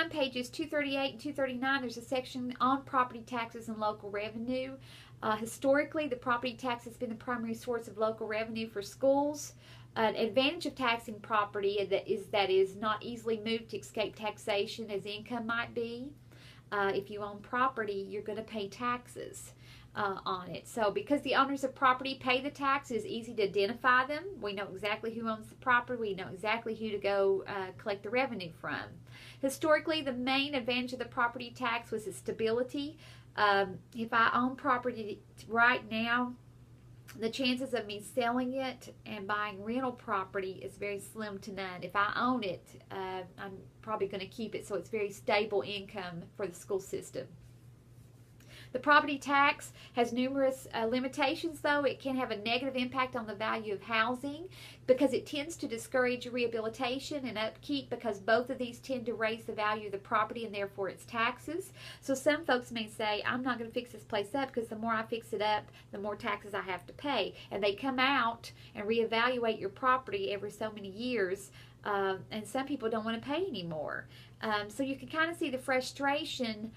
find pages 238 and 239, there's a section on property taxes and local revenue. Historically, the property tax has been the primary source of local revenue for schools. An advantage of taxing property that is not easily moved to escape taxation as income might be. If you own property, you're going to pay taxes on it. So because the owners of property pay the tax, it's easy to identify them. We know exactly who owns the property. We know exactly who to go collect the revenue from. Historically, the main advantage of the property tax was its stability. If I own property right now, the chances of me selling it and buying rental property is very slim to none. If I own it, I'm probably going to keep it, so it's very stable income for the school system. The property tax has numerous limitations, though. It can have a negative impact on the value of housing because it tends to discourage rehabilitation and upkeep, because both of these tend to raise the value of the property and therefore its taxes. So some folks may say, I'm not going to fix this place up because the more I fix it up, the more taxes I have to pay. And they come out and reevaluate your property every so many years, and some people don't want to pay anymore. So you can kind of see the frustration.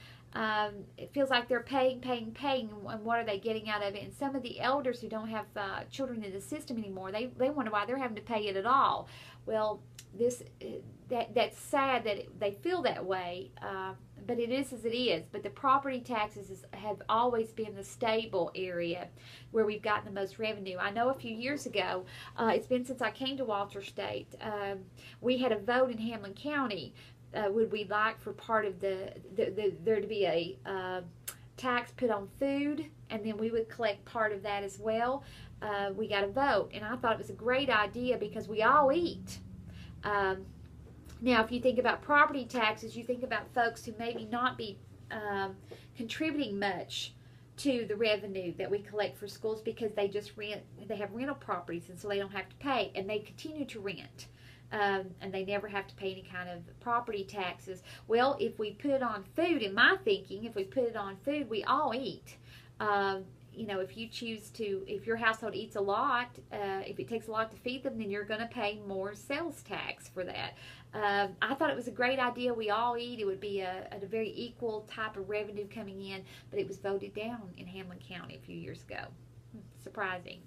It feels like they're paying, and what are they getting out of it? And some of the elders who don't have children in the system anymore, they wonder why they're having to pay it at all. Well, that's sad that they feel that way, but it is as it is. But the property taxes have always been the stable area where we've gotten the most revenue. I know a few years ago, it's been since I came to Walter State, we had a vote in Hamlin County. Would we like for part of there to be a tax put on food, and then we would collect part of that as well? We got a vote, and I thought it was a great idea because we all eat. Now, if you think about property taxes, you think about folks who maybe not be contributing much to the revenue that we collect for schools because they just rent, they have rental properties, and so they don't have to pay, and they continue to rent. And they never have to pay any kind of property taxes. Well, if we put it on food, in my thinking, if we put it on food, we all eat. You know, if you choose to, if your household eats a lot, if it takes a lot to feed them, then you're going to pay more sales tax for that. I thought it was a great idea. We all eat. It would be a very equal type of revenue coming in, but it was voted down in Hamlin County a few years ago. Surprising.